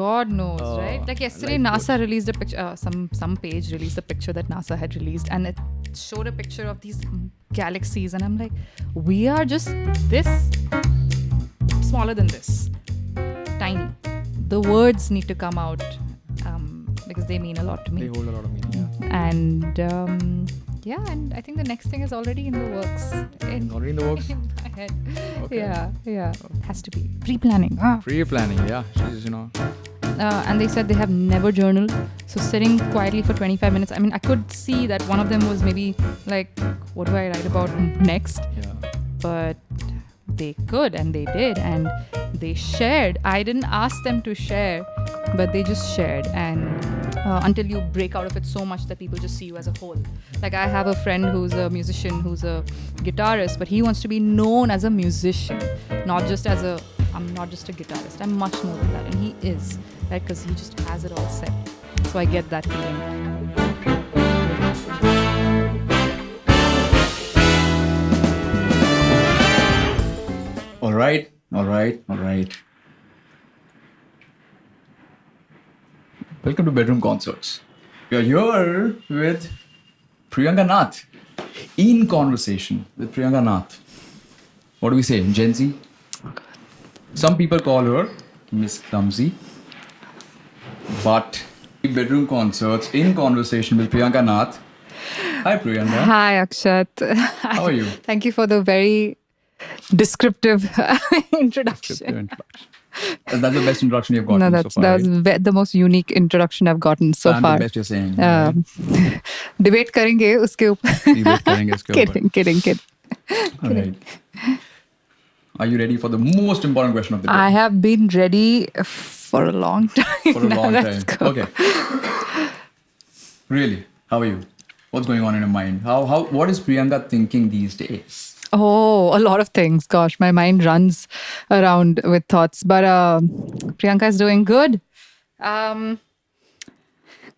God knows, right? Like yesterday, NASA released a picture. Some page released a picture that NASA had released, and it showed a picture of these galaxies, and I'm like, we are just this smaller than this, tiny. The words need to come out because they mean a lot to me. They hold a lot of meaning. Yeah. And and I think the next thing is already in the works. Already in the works. In my head. Okay. Yeah. Has to be pre-planning. Pre-planning, yeah. She's, And they said they have never journaled. So sitting quietly for 25 minutes. I mean, I could see that one of them was maybe like, what do I write about next? Yeah. But they could, and they did, and they shared. I didn't ask them to share, but they just shared. And until you break out of it so much that people just see you as a whole. Like I have a friend who's a musician, who's a guitarist, but he wants to be known as a musician, not just as I'm not just a guitarist, I'm much more than that. And he is, right? Because he just has it all set. So I get that feeling. All right. Welcome to Bedroom Concerts. We are here with Priyank Nath. In conversation with Priyank Nath. What do we say? Gen Z? Some people call her Miss Clumsy. But Bedroom Concerts in conversation with Priyank Nath. Hi Priyanka. Hi Akshat. How are you? Thank you for the very descriptive introduction. That's the best introduction you've gotten so far. That was the most unique introduction I've gotten so I'm far. the best you're saying. Debate करेंगे उसके ऊपर. Debate करेंगे उसके ऊपर. Kidding. All right. Are you ready for the most important question of the day? I have been ready for a long time. For a long Let's time. go. Okay. Really? How are you? What's going on in your mind? What is Priyanka thinking these days? Oh, a lot of things. Gosh, my mind runs around with thoughts. But Priyanka is doing good.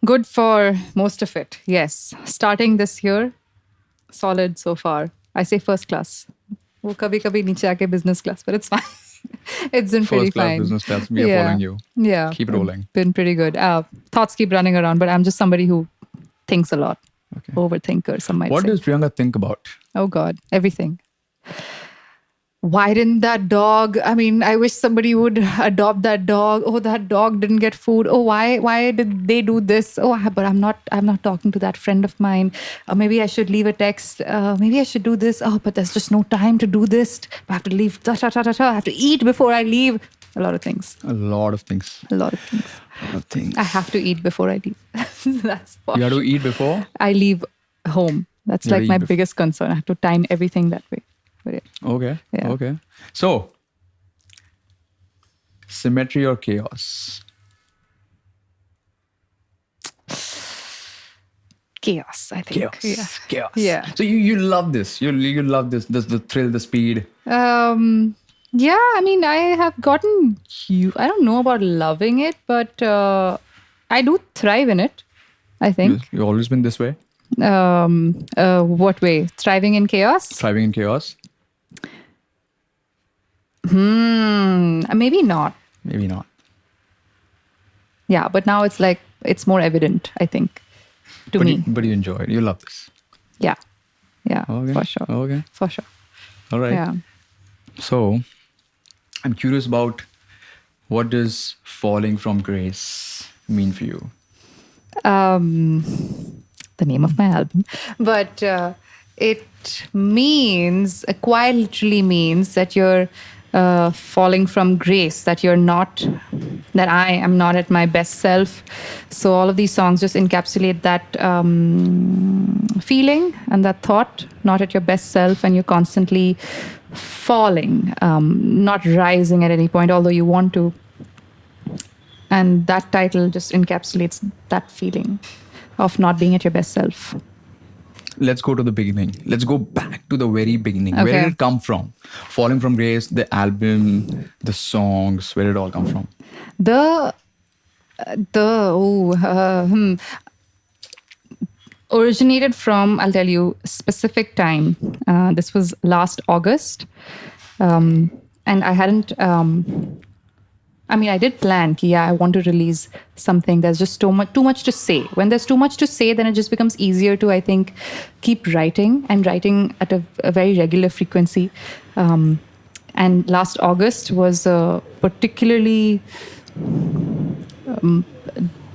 Good for most of it. Yes. Starting this year, solid so far. I say first class. वो कभी नीचे आके business class, but it's fine. It's been pretty First class fine. business class. We are following you. Yeah. Keep rolling. Been pretty good. Thoughts keep running around, but I'm just somebody who thinks a lot. Okay. Overthinker, some might What say. does Priyanka think about? Oh God, everything. Why didn't that dog? I mean, I wish somebody would adopt that dog. Oh, that dog didn't get food. Oh, why did they do this? Oh, but I'm not talking to that friend of mine. Maybe I should leave a text. Maybe I should do this. Oh, but there's just no time to do this. I have to leave. I have to eat before I leave. A lot of things. A lot of things. I have to eat before I leave. That's posh. You have to eat before? I leave home. That's like my biggest concern. I have to time everything that way. Okay. Yeah. Okay. So, symmetry or chaos? Chaos, I think. Chaos. Yeah. So you love this. You love this. The thrill, the speed. Yeah. I mean, I have gotten. I don't know about loving it, but I do thrive in it. I think. You've always been this way. What way? Thriving in chaos? Thriving in chaos. Maybe not. Maybe not. Yeah, but now it's more evident, I think, to me. But you enjoy it. You love this. Yeah. Okay. For sure. Okay. For sure. All right. Yeah. So, I'm curious about what does falling from grace mean for you? The name of my album. But it means, quite literally means that you're falling from grace, that I am not at my best self. So all of these songs just encapsulate that feeling and that thought, not at your best self, and you're constantly falling, not rising at any point, although you want to. And that title just encapsulates that feeling of not being at your best self. Let's go to the beginning. Let's go back to the very beginning. Okay. Where did it come from? Falling from Grace, the album, the songs, where did it all come from? Originated from, I'll tell you, specific time. This was last August. And I hadn't I mean, I did plan, I want to release something. There's just too much to say. When there's too much to say, then it just becomes easier to, I think, keep writing and writing at a very regular frequency. And last August was a particularly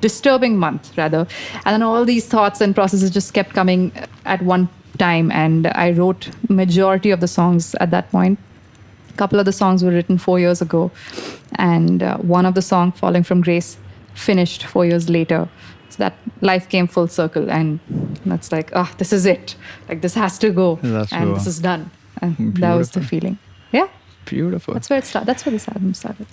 disturbing month, rather. And then all these thoughts and processes just kept coming at one time. And I wrote majority of the songs at that point. A couple of the songs were written 4 years ago. And one of the songs, Falling from Grace, finished 4 years later. So that life came full circle. And that's like, this is it. Like, this has to go. That's and true. This is done. And that was the feeling. Yeah. Beautiful. That's where it started. That's where this album started.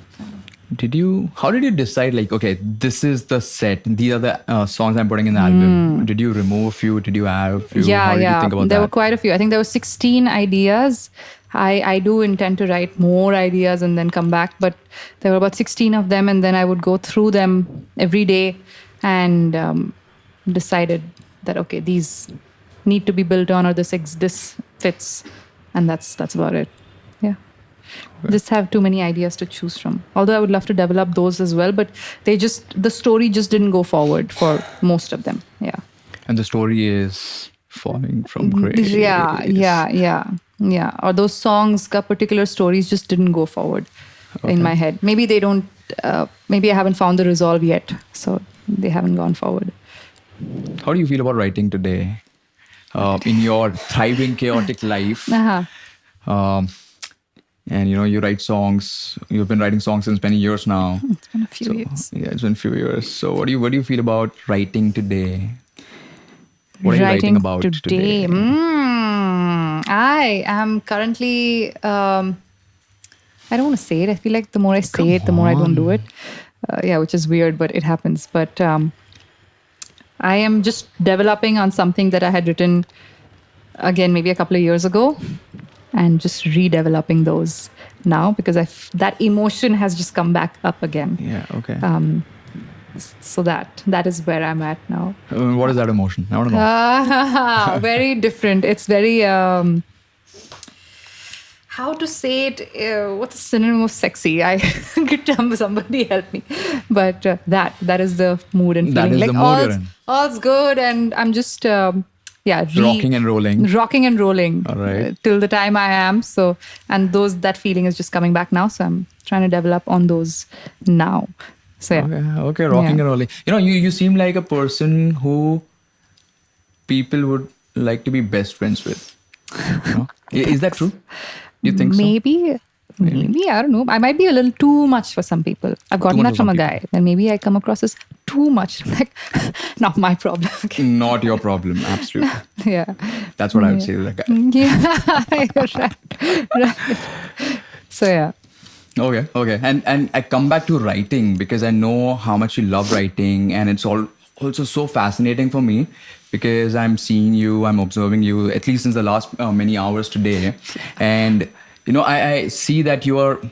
How did you decide, like, okay, this is the set, these are the songs I'm putting in the album? Did you remove a few? Did you add a few? How did you think about there that? were quite a few. I think there were 16 ideas. I do intend to write more ideas and then come back, but there were about 16 of them, and then I would go through them every day and decided that, okay, these need to be built on, or this fits, and that's about it. Yeah. Just have too many ideas to choose from. Although I would love to develop those as well, but the story just didn't go forward for most of them. Yeah. And the story is Falling from Grace. Yeah. Or those songs, particular stories just didn't go forward in my head. Maybe they don't, maybe I haven't found the resolve yet. So they haven't gone forward. How do you feel about writing today? In your thriving, chaotic life? And you write songs. You've been writing songs since many years now. It's been a few years. Yeah, it's been a few years. So what do you feel about writing today? What are you writing about today? I am currently, I don't want to say it. I feel like the more I say it, the more I don't do it. Which is weird, but it happens. But I am just developing on something that I had written, again, maybe a couple of years ago, and just redeveloping those now because that emotion has just come back up again. Yeah, okay. So that is where I'm at now. What is that emotion? I want to know. Very different. It's very, how to say it? What's the synonym of sexy? I could tell somebody help me. But that is the mood and feeling. That is like the mood you're in. All's good, and I'm just rocking and rolling. All right. Till the time I am. So, and that feeling is just coming back now. So I'm trying to develop on those now. So yeah. Okay, rocking and rolling. You seem like a person who people would like to be best friends with. Is that true? You think Maybe, I don't know. I might be a little too much for some people. I've gotten that from a guy. Then maybe I come across as too much. Like, not my problem. Not your problem, absolutely. Yeah. That's what I would say to that guy. Yeah, you're right. So yeah. Okay. And I come back to writing because I know how much you love writing, and it's also so fascinating for me because I'm seeing you, I'm observing you, at least since the last many hours today. And, I see that you have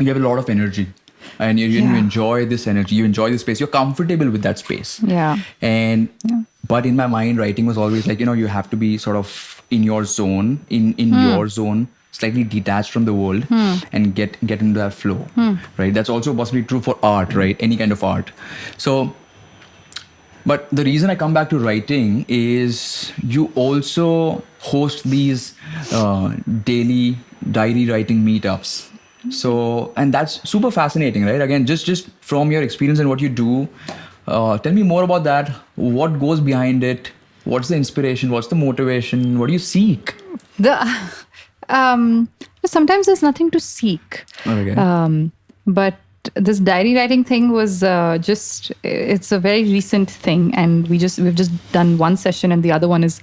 a lot of energy, and you enjoy this energy, you enjoy this space, you're comfortable with that space. Yeah. But in my mind, writing was always like, you have to be sort of in your zone, in your zone, slightly detached from the world and get into that flow, right? That's also possibly true for art, right? Any kind of art. So, but the reason I come back to writing is you also host these daily diary writing meetups. So, and that's super fascinating, right? Again, just from your experience and what you do, tell me more about that. What goes behind it? What's the inspiration? What's the motivation? What do you seek? Sometimes there's nothing to seek. Okay. But this diary writing thing was it's a very recent thing, and we've just done one session, and the other one is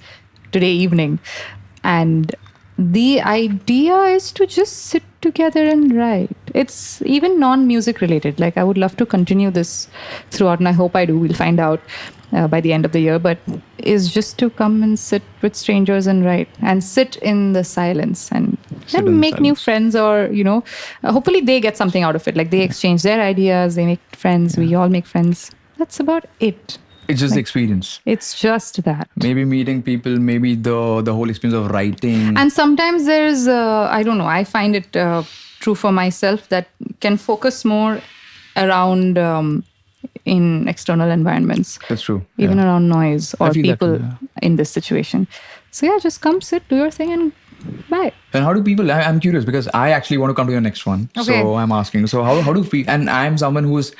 today evening. And the idea is to just sit together and write. It's even non-music related. Like, I would love to continue this throughout, and I hope I do. We'll find out by the end of the year. But is just to come and sit with strangers and write, and sit in the silence and make new friends, or hopefully they get something out of it. Like, they exchange their ideas, they make friends, we all make friends. That's about it. It's just the experience. It's just that. Maybe meeting people, maybe the whole experience of writing. And sometimes there's, I don't know, I find it true for myself that can focus more around in external environments, That's true. even around noise I or feel that people too, in this situation. So yeah, just come sit, do your thing, and bye. And how do people? I'm curious because I actually want to come to your next one. Okay. So I'm asking. So how do people? And I'm someone who's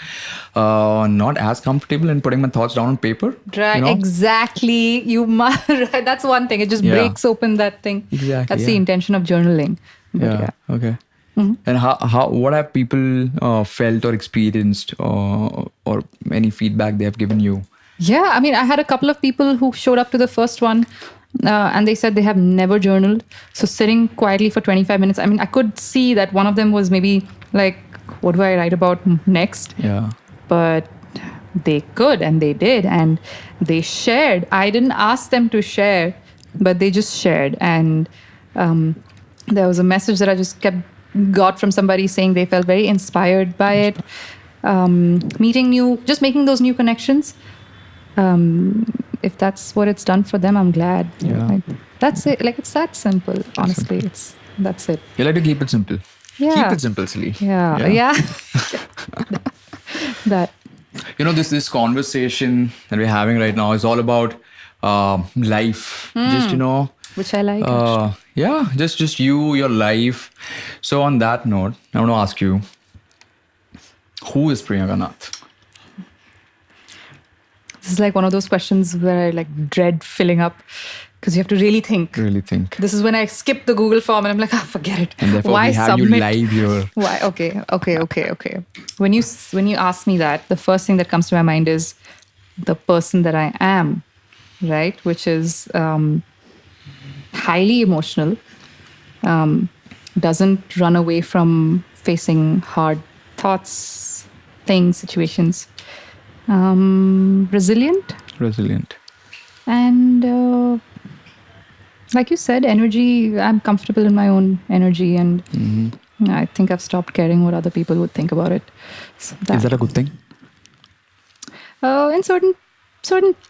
not as comfortable in putting my thoughts down on paper. Right, You know? exactly. You must. That's one thing. It just Yeah. breaks open that thing. Exactly, That's the yeah. intention of journaling. But Yeah. Okay. And how what have people felt or experienced or any feedback they have given you? Yeah, I mean, I had a couple of people who showed up to the first one and they said they have never journaled. So sitting quietly for 25 minutes, I mean, I could see that one of them was maybe like, what do I write about next? Yeah. But they could and they did. And they shared. I didn't ask them to share, but they just shared. And there was a message that I just got from somebody saying they felt very inspired by it. Just making those new connections. If that's what it's done for them, I'm glad. Yeah. Like, that's it. Like, it's that simple. Honestly, that's it. You like to keep it simple. Yeah. Keep it simple, silly. Yeah. That. You know, this conversation that we're having right now is all about life. Just Which I like. yeah, just you, your life. So on that note, I want to ask you, who is Priyank Nath? This is like one of those questions where I like dread filling up because you have to really think. Really think. This is when I skip the Google form and I'm like, forget it. And therefore Why we have submit? you live here. Why? Okay. When you ask me that, the first thing that comes to my mind is the person that I am, right? Which is highly emotional, doesn't run away from facing hard thoughts, things, situations, resilient, and like you said, energy. I'm comfortable in my own energy, and I think I've stopped caring what other people would think about it. So Is that a good thing? In certain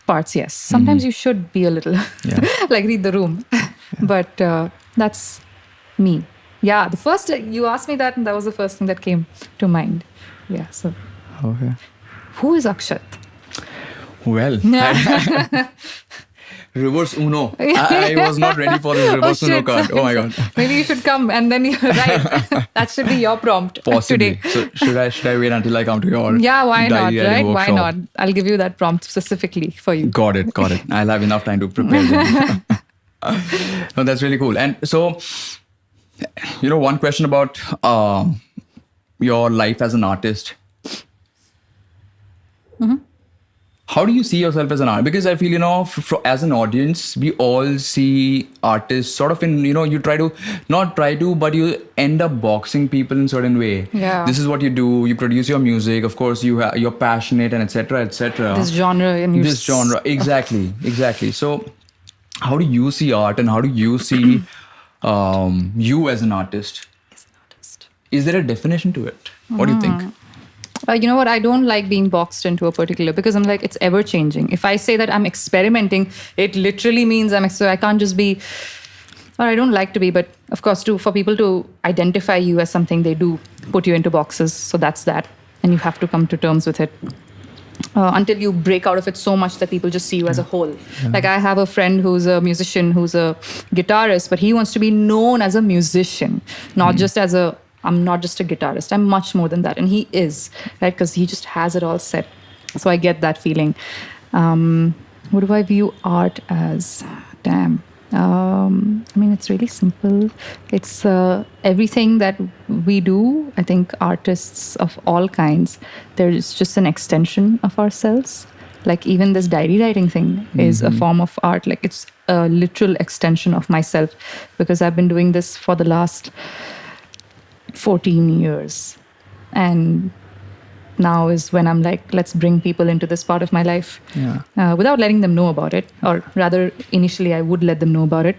parts, yes. Sometimes you should be a little like read the room, but that's me. Yeah, the first you asked me that, and that was the first thing that came to mind. Yeah. So, Okay. who is Akshat? Well, reverse Uno. I was not ready for this reverse Uno shit. card. Oh my god. Maybe you should come and then you write. That should be your prompt Possibly. today. So should I wait until I come to your Yeah, why not? diary writing Right? Why workshop? not? I'll give you that prompt specifically for you. Got it. I'll have enough time to prepare them. No, that's really cool. And so, one question about your life as an artist. How do you see yourself as an artist? Because I feel, as an audience, we all see artists sort of in, you but you end up boxing people in a certain way. Yeah. This is what you do. You produce your music. Of course, you're passionate and etc. etc. This genre and This genre. Exactly. So how do you see art and how do you see you as an artist? Is there a definition to it? What do you think? You know what? I don't like being boxed into a particular because I'm like, it's ever changing. If I say that I'm experimenting, it literally means I can't just be, or I don't like to be, but of course, for people to identify you as something, they do put you into boxes. So that's that. And you have to come to terms with it. Until you break out of it so much that people just see you as a whole. Yeah. Like I have a friend who's a musician, who's a guitarist, but he wants to be known as a musician, not just as I'm not just a guitarist. I'm much more than that. And he is, right? Because he just has it all set. So I get that feeling. What do I view art as? Damn. I mean, it's really simple. It's everything that we do. I think artists of all kinds, there's just an extension of ourselves. Like even this diary writing thing is a form of art. Like it's a literal extension of myself because I've been doing this for the last 14 years. And now is when I'm like, let's bring people into this part of my life without letting them know about it. Or rather, initially, I would let them know about it.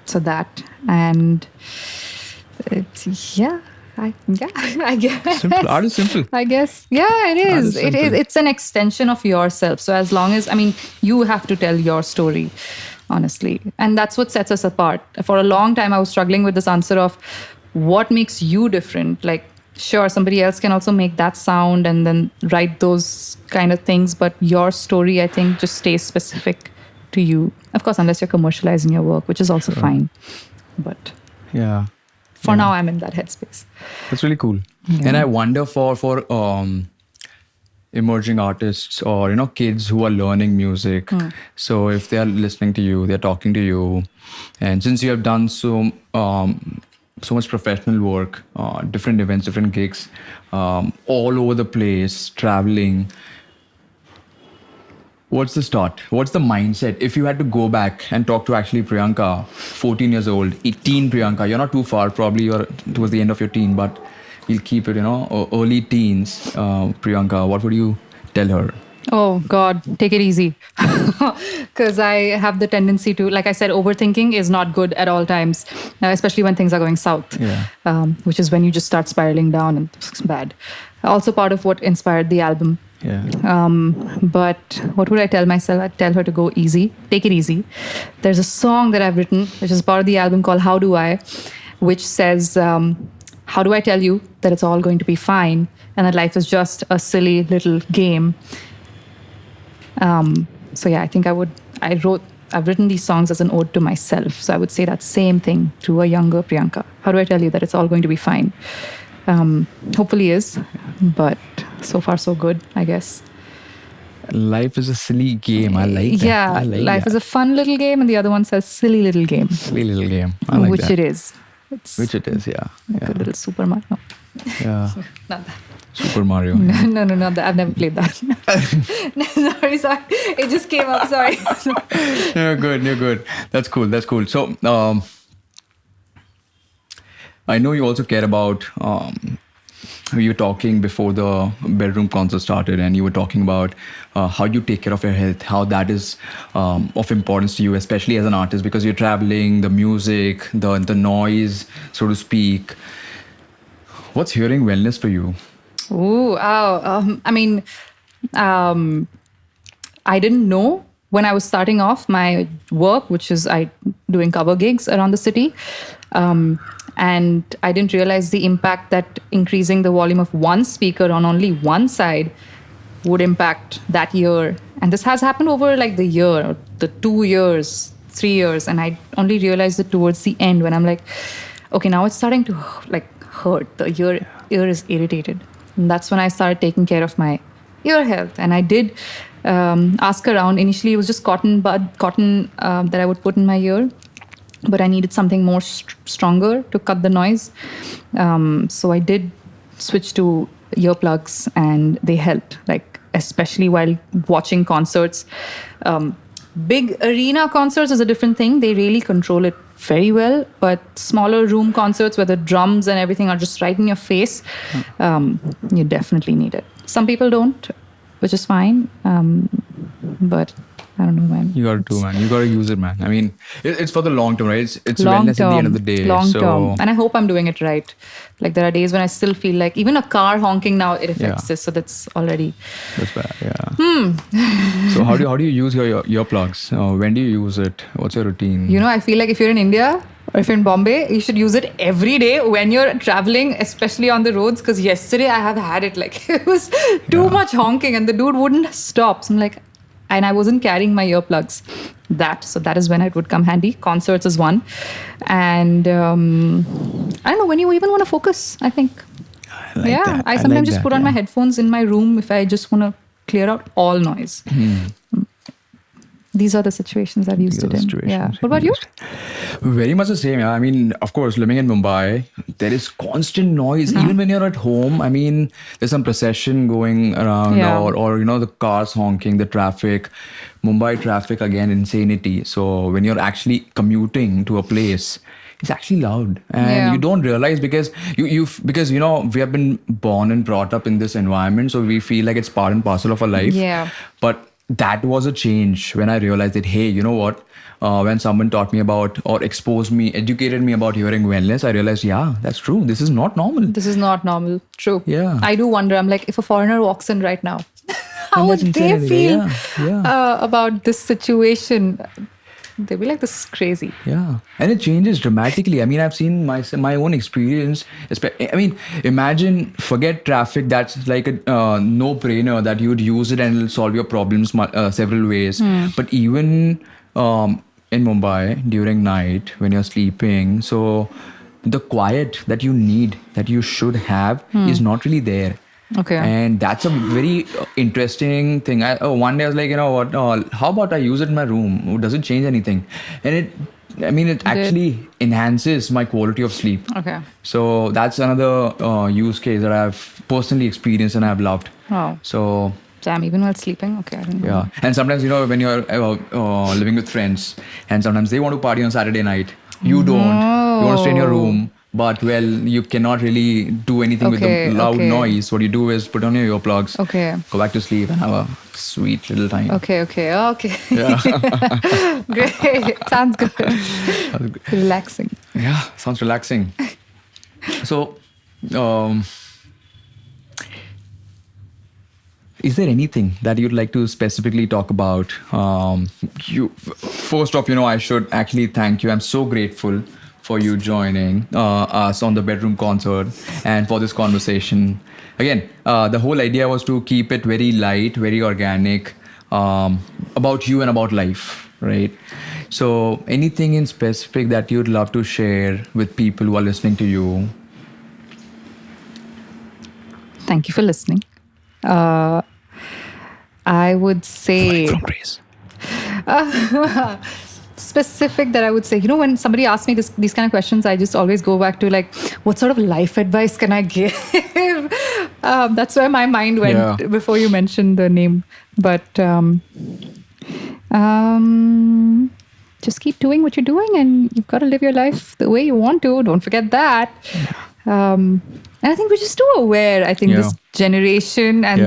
So that. And I guess. Simple. Art is simple. I guess. Yeah, it is. It is. It's an extension of yourself. So as long as, you have to tell your story. Honestly. And that's what sets us apart. For a long time, I was struggling with this answer of what makes you different? Like, sure, somebody else can also make that sound and then write those kind of things, but your story, I think, just stays specific to you. Of course, unless you're commercializing your work, which is also fine. But Yeah. for now, I'm in that headspace. That's really cool. Yeah. And I wonder for emerging artists or kids who are learning music. So if they are listening to you, they're talking to you, and since you have done so much professional work, different events, different gigs, all over the place, traveling. What's the start? What's the mindset? If you had to go back and talk to actually Priyanka, 14 years old, 18 Priyanka, you're not too far, probably you're towards the end of your teen, but we'll keep it, early teens, Priyanka, what would you tell her? Oh, God, take it easy. Because I have the tendency to, like I said, overthinking is not good at all times, especially when things are going south, which is when you just start spiraling down and it's bad. Also, part of what inspired the album. Yeah. But what would I tell myself? I'd tell her to go easy, take it easy. There's a song that I've written, which is part of the album called How Do I, which says, how do I tell you that it's all going to be fine and that life is just a silly little game? So yeah, I think I've written these songs as an ode to myself. So I would say that same thing to a younger Priyanka. How do I tell you that it's all going to be fine? Hopefully is, but so far so good, I guess. Life is a silly game. I like that. Yeah, I like life that. is a fun little game, and the other one says silly little game. Silly little game. I like Which that. it is. It's Which it is, yeah. like a little Super Mario. No, Yeah. not that. Super Mario. No, not that. I've never played that. sorry. It just came up. Sorry. You're good. That's cool. So, I know you also care about, you were talking before the bedroom concert started, and you were talking about how you take care of your health, how that is of importance to you, especially as an artist, because you're traveling, the music, the noise, so to speak. What's hearing wellness for you? Ooh, I didn't know when I was starting off my work, which is doing cover gigs around the city. And I didn't realize the impact that increasing the volume of one speaker on only one side would impact that year. And this has happened over like the year, or the 2 years, 3 years. And I only realized it towards the end when I'm like, okay, now it's starting to like hurt. The ear is irritated. And that's when I started taking care of my ear health. And I did ask around. Initially, it was just cotton that I would put in my ear. But I needed something more stronger to cut the noise. So I did switch to earplugs, and they helped, like especially while watching concerts. Big arena concerts is a different thing. They really control it very well. But smaller room concerts where the drums and everything are just right in your face, you definitely need it. Some people don't, which is fine. But I don't know, man. You got to do, man. You got to use it, man. I mean, it's for the long term, right? It's Long wellness at the end of the day. Long so, term. And I hope I'm doing it right. Like there are days when I still feel like even a car honking now, it affects this. So that's already... That's bad, yeah. So how do you use your earplugs? When do you use it? What's your routine? You know, I feel like if you're in India or if you're in Bombay, you should use it every day when you're traveling, especially on the roads. Because yesterday I have had it. Like it was too much honking and the dude wouldn't stop. So I'm like... And I wasn't carrying my earplugs. So that is when it would come handy. Concerts is one. And I don't know, when you even want to focus, I think. I like that. I sometimes like just that, put on my headphones in my room if I just want to clear out all noise. These are the situations I've used it in. Yeah. What about you? Very much the same. Yeah. I mean, of course, living in Mumbai, there is constant noise. Even when you're at home, I mean, there's some procession going around or the cars honking, the traffic. Mumbai traffic, again, insanity. So when you're actually commuting to a place, it's actually loud. And you don't realize because because we have been born and brought up in this environment. So we feel like it's part and parcel of our life. Yeah. But that was a change when I realized that, hey, you know what? When someone taught me about or educated me about hearing wellness, I realized, yeah, that's true. This is not normal. This is not normal. True. Yeah. I do wonder. I'm like, if a foreigner walks in right now, how would they feel about this situation? They'll be like, this is crazy. Yeah, and it changes dramatically. I mean, I've seen my own experience. I mean, imagine, forget traffic. That's like a no-brainer that you'd use it and it'll solve your problems several ways. But even in Mumbai during night when you're sleeping, so the quiet that you need, that you should have, is not really there. Okay. And that's a very interesting thing. One day I was like, you know what? How about I use it in my room? Does it change anything? And it actually enhances my quality of sleep. Okay. So that's another use case that I've personally experienced and I've loved. Wow. So Damn, even while sleeping? Okay, I didn't know. yeah, and sometimes, you know, when you're living with friends, and sometimes they want to party on Saturday night, you don't. You want to stay in your room, but well, you cannot really do anything with the loud noise. What you do is put on your earplugs, go back to sleep, and have a sweet little time. Okay. Yeah. Great. Sounds good. Relaxing. Yeah, sounds relaxing. So, is there anything that you'd like to specifically talk about? First off, you know, I should actually thank you. I'm so grateful for you joining us on the Bedroom Concert and for this conversation. Again, the whole idea was to keep it very light, very organic, about you and about life, right? So anything in specific that you'd love to share with people who are listening to you? Thank you for listening. I would say... From praise. Specific that I would say, you know, when somebody asks me these kind of questions, I just always go back to like, what sort of life advice can I give? That's where my mind went before you mentioned the name. But just keep doing what you're doing, and you've got to live your life the way you want to. Don't forget that. And I think we're just too aware. I think this generation and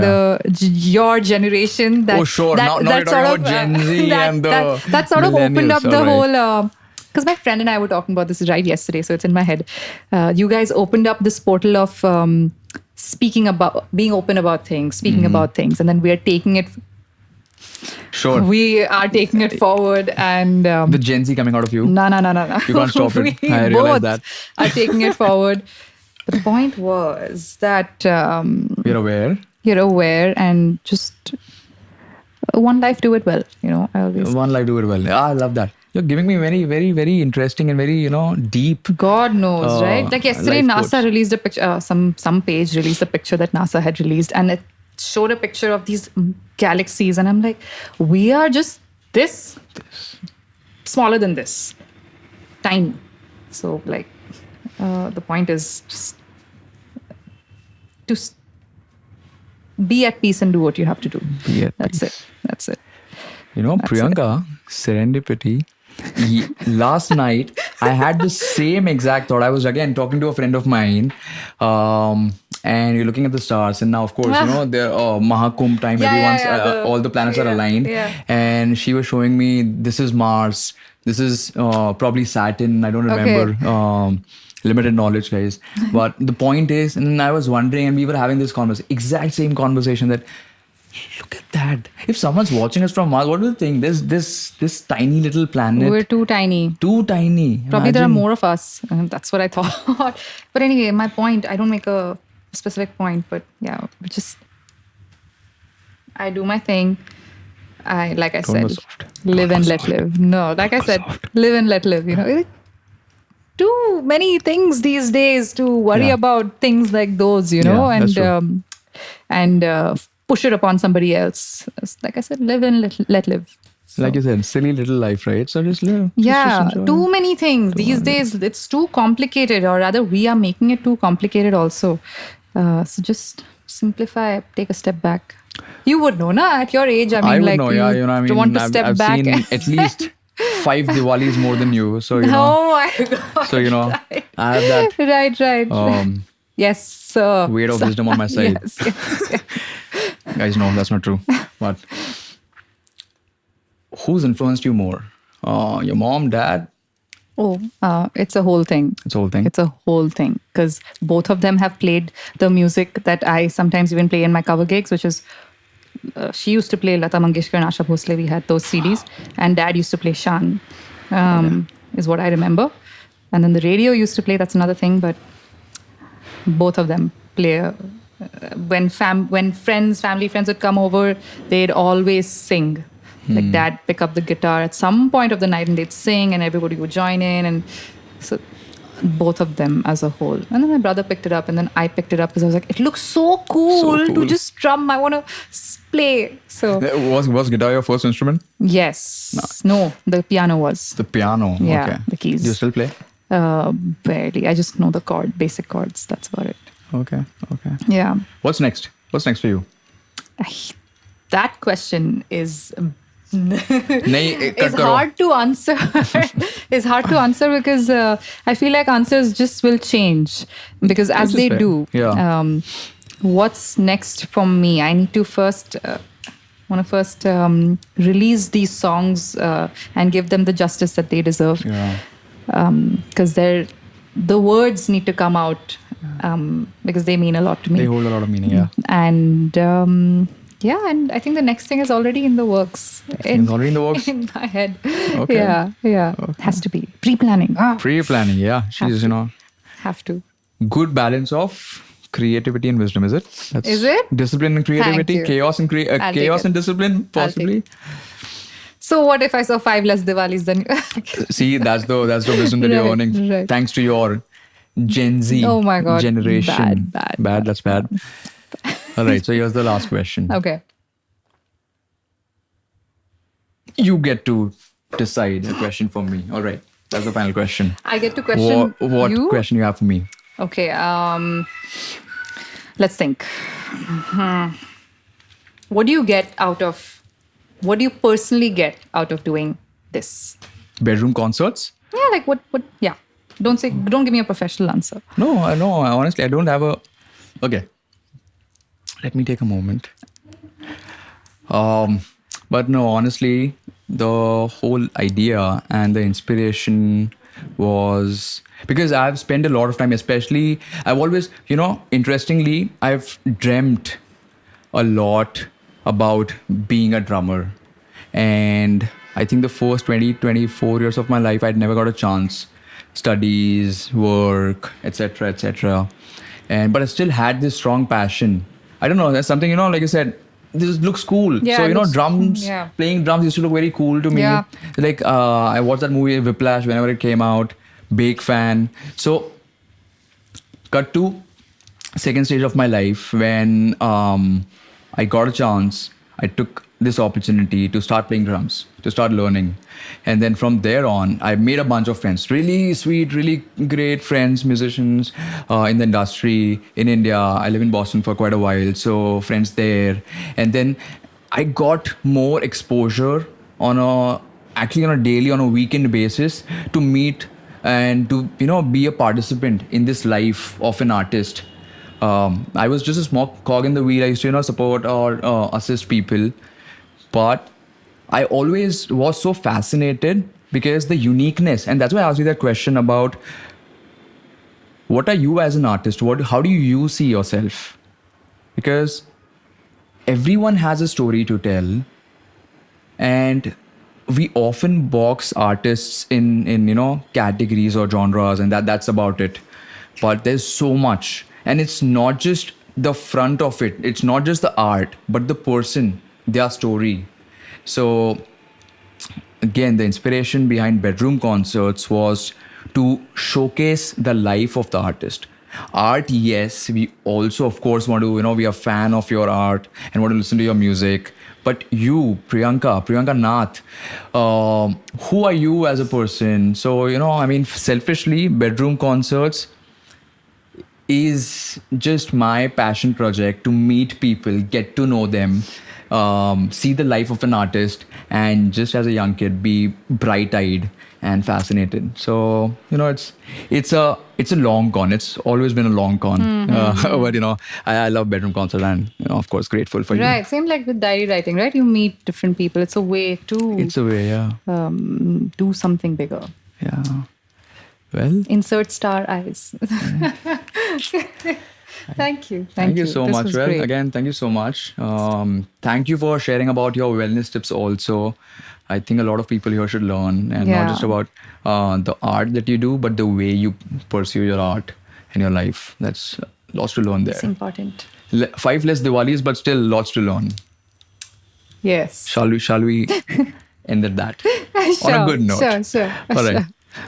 your generation that that sort of Gen Z that sort of opened up the whole. Because my friend and I were talking about this right yesterday, so it's in my head. You guys opened up this portal of being open about things, speaking about things, and then we are taking it. Sure. We are taking it forward, and the Gen Z coming out of you. No. You can't stop it. I realize that. Are taking it forward. But the point was that you're aware. You're aware, and just one life, do it well. You know, I always one life, do it well. I love that. You're giving me very, very, very interesting and very, deep. God knows, right? Like yesterday, NASA released a picture. Some page released a picture that NASA had released, and it showed a picture of these galaxies, and I'm like, we are just this smaller than this, tiny. So like. The point is just to be at peace and do what you have to do. That's it. You know, Priyanka, serendipity. Last night, I had the same exact thought. I was again talking to a friend of mine, and you're looking at the stars. And now, of course, you know, they're Mahakumbh time. All the planets are aligned. Yeah. And she was showing me, this is Mars. This is probably Saturn. I don't remember. Okay. Limited knowledge, guys. But the point is, and I was wondering, and we were having this exact same conversation that, look at that. If someone's watching us from Mars, what do you think? This tiny little planet. We're too tiny. Too tiny. Probably there are more of us. That's what I thought. But anyway, my point, I don't make a specific point, but yeah, I do my thing. Like I said, live and let live. No, like I said, live and let live. You know, too many things these days to worry about things like those. You know, and push it upon somebody else. Like I said, live and let live. So. Like you said, silly little life, right? So just live. Yeah, just too many things. These days, it's too complicated, or rather, we are making it too complicated also. So just simplify, take a step back. You would know, na? At your age, I would know, you want to step back. I've seen at least 5 Diwalis more than you. So, you know. Oh my God. So, you know, right. I have that. Right. Yes, sir. Weight of wisdom on my side. Yes. Guys, no, that's not true. But who's influenced you more? Your mom, dad? Oh, it's a whole thing. It's a whole thing. Because both of them have played the music that I sometimes even play in my cover gigs, which is she used to play Lata Mangeshkar and Asha Bhosle. We had those CDs, and Dad used to play Shan, is what I remember. And then the radio used to play. That's another thing, but both of them play. When family friends would come over, they'd always sing. Like Dad pick up the guitar at some point of the night and they'd sing, and everybody would join in, and so both of them as a whole. And then my brother picked it up, and then I picked it up because I was like, it looks so cool to just drum. I want to play. So Was guitar your first instrument? yes, no, the piano was. The piano. Yeah, Okay. the keys. Do you still play? Barely. I just know the basic chords. That's about it. Okay. Yeah. What's next? What's next for you? That question is Nahi, cut is karo. hard to answer. It's hard to answer because I feel like answers just will change because as Which is they fair. do. Yeah. What's next for me? I need to first release these songs and give them the justice that they deserve. Yeah. Because the words need to come out because they mean a lot to me. They hold a lot of meaning, yeah. And and I think the next thing is already in the works. It's already in the works? In my head. Okay. Yeah. Has to be. Pre-planning. Pre-planning, yeah. She's, Have to. good balance of creativity and wisdom, is it? Is it? Discipline and creativity, Thank you. chaos and I'll take chaos it. and discipline, I'll take possibly. So what if I saw 5 less Diwalis than See, that's the wisdom that you're Right, earning right. thanks to your Gen Z Oh my God. generation. Bad. That's bad. All right, so here's the last question. Okay. You get to decide a question for me. All right, that's the final question. I get to question What you? question you have for me? Okay. Let's think. What do you personally get out of doing this? Bedroom concerts? Yeah, like what yeah. Don't give me a professional answer. No, honestly, I don't have a... Okay. Let me take a moment. But no, honestly, the whole idea and the inspiration was... Because I've spent a lot of time, especially... I've always, interestingly, I've dreamt a lot about being a drummer. And I think the first 24 years of my life, I'd never got a chance. Studies, work, etc., etc. But I still had this strong passion. I don't know, there's something, like you said, this looks cool. Yeah, So, it looks- drums, yeah. playing drums used to look very cool to me. Yeah. Like, I watched that movie Whiplash whenever it came out. Big fan. So, cut to second stage of my life when I got a chance. I took this opportunity to start playing drums, to start learning. And then from there on, I made a bunch of friends. Really sweet, really great friends, musicians in the industry in India. I live in Boston for quite a while, so friends there. And then I got more exposure on a daily, on a weekend basis to meet and to, be a participant in this life of an artist. I was just a small cog in the wheel. I used to, support or assist people. But I always was so fascinated because the uniqueness, and that's why I asked you that question about what are you as an artist? How do you see yourself? Because everyone has a story to tell, and we often box artists in categories or genres, and that's about it. But there's so much, and it's not just the front of it. It's not just the art, but the person, their story. So again, the inspiration behind bedroom concerts was to showcase the life of the artist. Art, yes, we also of course want to, we are a fan of your art and want to listen to your music. But you, Priyanka Nath, who are you as a person? So, selfishly, bedroom concerts is just my passion project to meet people, get to know them, see the life of an artist, and just as a young kid, be bright-eyed and fascinated. So, it's a long con. It's always been a long con. But, I love bedroom concerts and, of course, grateful for you. Right. Same like with diary writing, right? You meet different people. It's a way to It's a way, yeah. do something bigger. Yeah. Well, Insert star eyes. Thank you. Thank you so This much. was Well, great. again, thank you so much. Thank you for sharing about your wellness tips also. I think a lot of people here should learn, and not just Yeah. about the art that you do, but the way you pursue your art in your life. That's lots to learn It's there. important. 5 less Diwalis, but still lots to learn. Yes. Shall we end at that on a good note? Sure. All right.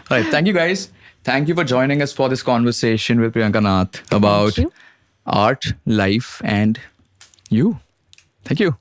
All right. Thank you guys. Thank you for joining us for this conversation with Priyanka Nath Thank about you. art, life, and you. Thank you.